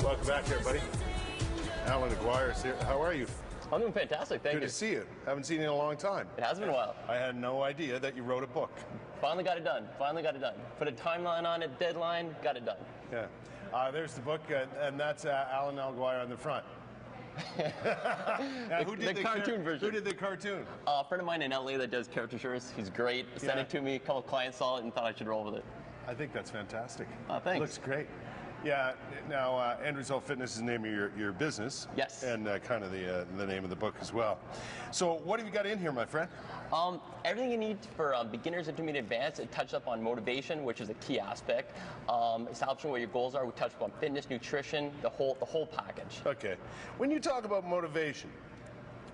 Welcome back, everybody. Alan Aguirre's here. How are you? I'm doing fantastic, thank you. Good to see you. Haven't seen you in a long time. It has been a while. I had no idea that you wrote a book. Finally got it done. Put a timeline on it, deadline, got it done. Yeah. There's the book, and that's Alan Aguirre on the front. Who did the cartoon version. Who did the cartoon? A friend of mine in LA that does caricatures. He's great. Sent it to me. A couple of clients saw it and thought I should roll with it. I think that's fantastic. Thanks. Looks great. Yeah. Now, End Result Fitness is the name of your business. Yes. And kind of the name of the book as well. So, what have you got in here, my friend? Everything you need for beginners, intermediate, advanced. It touches up on motivation, which is a key aspect. Establishing what your goals are. We touch up on fitness, nutrition, the whole package. Okay. When you talk about motivation,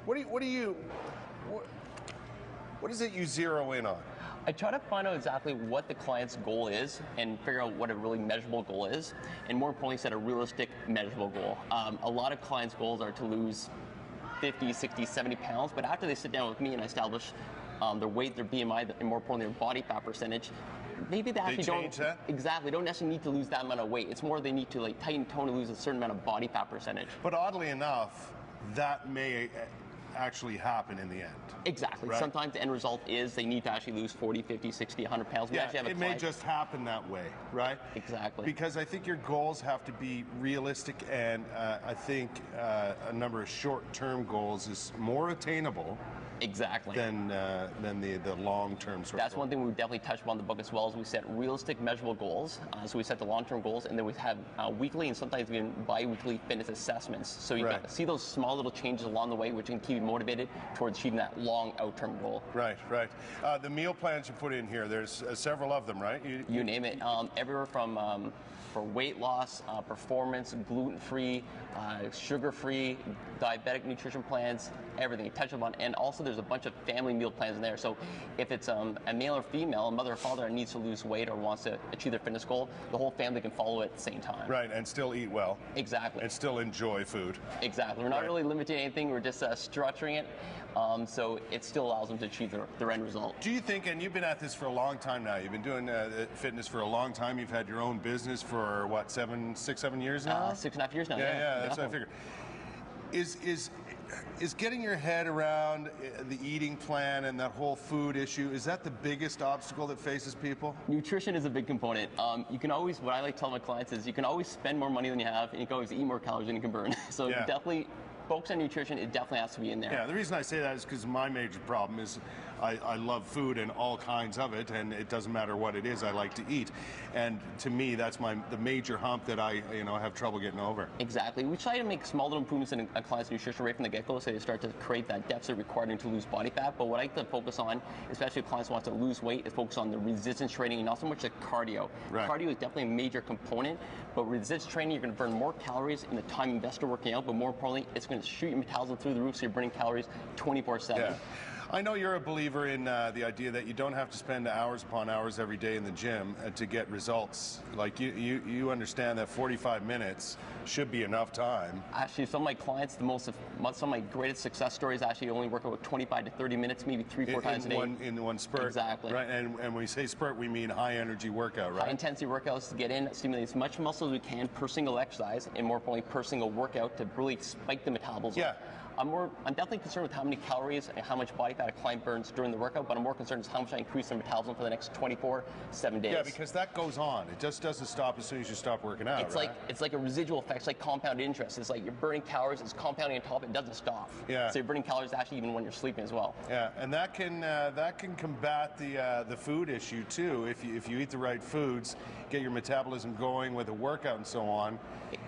what is it you zero in on? I try to find out exactly what the client's goal is and figure out what a really measurable goal is, and more importantly, set a realistic, measurable goal. A lot of clients' goals are to lose 50, 60, 70 pounds, but after they sit down with me and I establish their weight, their BMI, and more importantly, their body fat percentage, maybe they actually don't necessarily need to lose that amount of weight. It's more they need to like tighten tone and lose a certain amount of body fat percentage. But oddly enough, that may actually happen in the end. Exactly. Right? Sometimes the end result is they need to actually lose 40, 50, 60, 100 pounds. We actually have it may just happen that way, right? Exactly. Because I think your goals have to be realistic, and I think a number of short-term goals is more attainable. Exactly. Than the long-term sort That's of one thing we definitely touch upon in the book as well, is we set realistic, measurable goals. So we set the long-term goals, and then we have weekly and sometimes even bi-weekly fitness assessments. So you can see those small little changes along the way, which can keep you motivated towards achieving that long out-term goal. Right. The meal plans you put in here, there's several of them, right? You name it. Everywhere from for weight loss, performance, gluten-free, sugar-free, diabetic nutrition plans, everything. You touch upon, and also there's a bunch of family meal plans in there. So if it's a male or female, a mother or father that needs to lose weight or wants to achieve their fitness goal, the whole family can follow it at the same time. Right, and still eat well. Exactly. And still enjoy food. Exactly. We're not really limiting anything. We're just structuring it, so it still allows them to achieve their end result. Do you think, and you've been at this for a long time now, you've been doing fitness for a long time, you've had your own business for what, 6, 7 years now? 6.5 years now. Yeah, that's what I figured. Is getting your head around the eating plan and that whole food issue, is that the biggest obstacle that faces people? Nutrition is a big component. You can always, what I like to tell my clients is you can always spend more money than you have, and you can always eat more calories than you can burn. So definitely focus on nutrition. It definitely has to be in there. Yeah, the reason I say that is because my major problem is I love food and all kinds of it, and it doesn't matter what it is, I like to eat. And to me, that's the major hump that I have trouble getting over. Exactly. We try to make small little improvements in a client's nutrition right from the get-go, so they start to create that deficit required to lose body fat. But what I like to focus on, especially if clients want to lose weight, is focus on the resistance training and not so much the cardio. Right. Cardio is definitely a major component, but resistance training, you're going to burn more calories in the time invested working out, but more importantly, it's going to shoot your metabolism through the roof, so you're burning calories 24/7. Yeah. I know you're a believer in the idea that you don't have to spend hours upon hours every day in the gym to get results. Like you understand that 45 minutes should be enough time. Actually, some of my clients, some of my greatest success stories actually only work out 25 to 30 minutes, maybe 3-4 times a day. In one spurt. Exactly. Right, and when we say spurt, we mean high energy workout, right? High intensity workouts to get in, stimulate as much muscle as we can per single exercise, and more importantly, per single workout to really spike the metabolism. Yeah. I'm definitely concerned with how many calories and how much body fat a client burns during the workout, but I'm more concerned with how much I increase their metabolism for the next 24/7 days. Yeah, because that goes on. It just doesn't stop as soon as you stop working out. It's like a residual effect. It's like compounded interest. It's like you're burning calories, it's compounding on top, it doesn't stop. Yeah. So you're burning calories actually even when you're sleeping as well. Yeah, and that can combat the food issue too. If you eat the right foods, get your metabolism going with a workout and so on.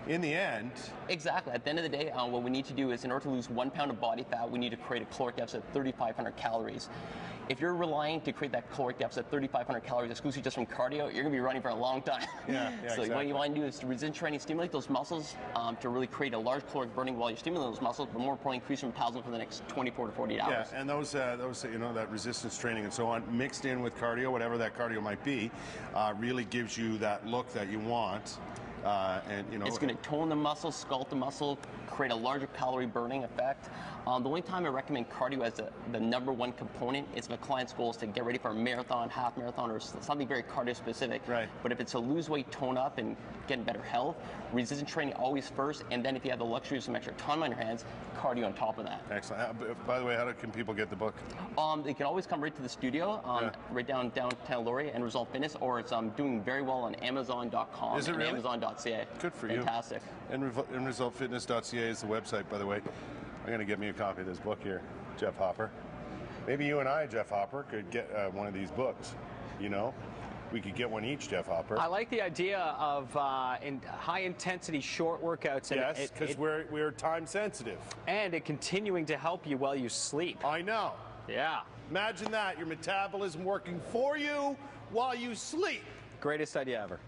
In the end. Exactly. At the end of the day, what we need to do is, in order to lose 1 pound of body fat, we need to create a caloric deficit of 3,500 calories. If you're relying to create that caloric deficit of 3,500 calories exclusively just from cardio, you're going to be running for a long time. Yeah, So exactly. what you want to do is to resistance training, stimulate those muscles to really create a large caloric burning while you're stimulating those muscles, but more importantly, increase your metabolism for the next 24 to 48 hours. Yeah, and those that resistance training and so on, mixed in with cardio, whatever that cardio might be, really gives you that look that you want. And you know, it's going to tone the muscle, sculpt the muscle, create a larger calorie burning effect. The only time I recommend cardio as the #1 component is if a client's goal is to get ready for a marathon, half marathon, or something very cardio specific. Right. But if it's to lose weight, tone up, and get better health, resistance training always first, and then if you have the luxury of some extra time on your hands, cardio on top of that. excellent. By the way, how can people get the book? They can always come right to the studio, right downtown Laurier, and Result Fitness, or it's doing very well on Amazon.com Is it and really? Amazon.ca. Good for you. Fantastic. And ResultFitness.ca is the website, by the way. I'm going to get me a copy of this book here, Jeff Hopper. Maybe you and I, Jeff Hopper, could get one of these books. You know, we could get one each, Jeff Hopper. I like the idea of high-intensity short workouts. And Yes, because we're time sensitive. And it continuing to help you while you sleep. I know. Yeah. Imagine that, your metabolism working for you while you sleep. Greatest idea ever.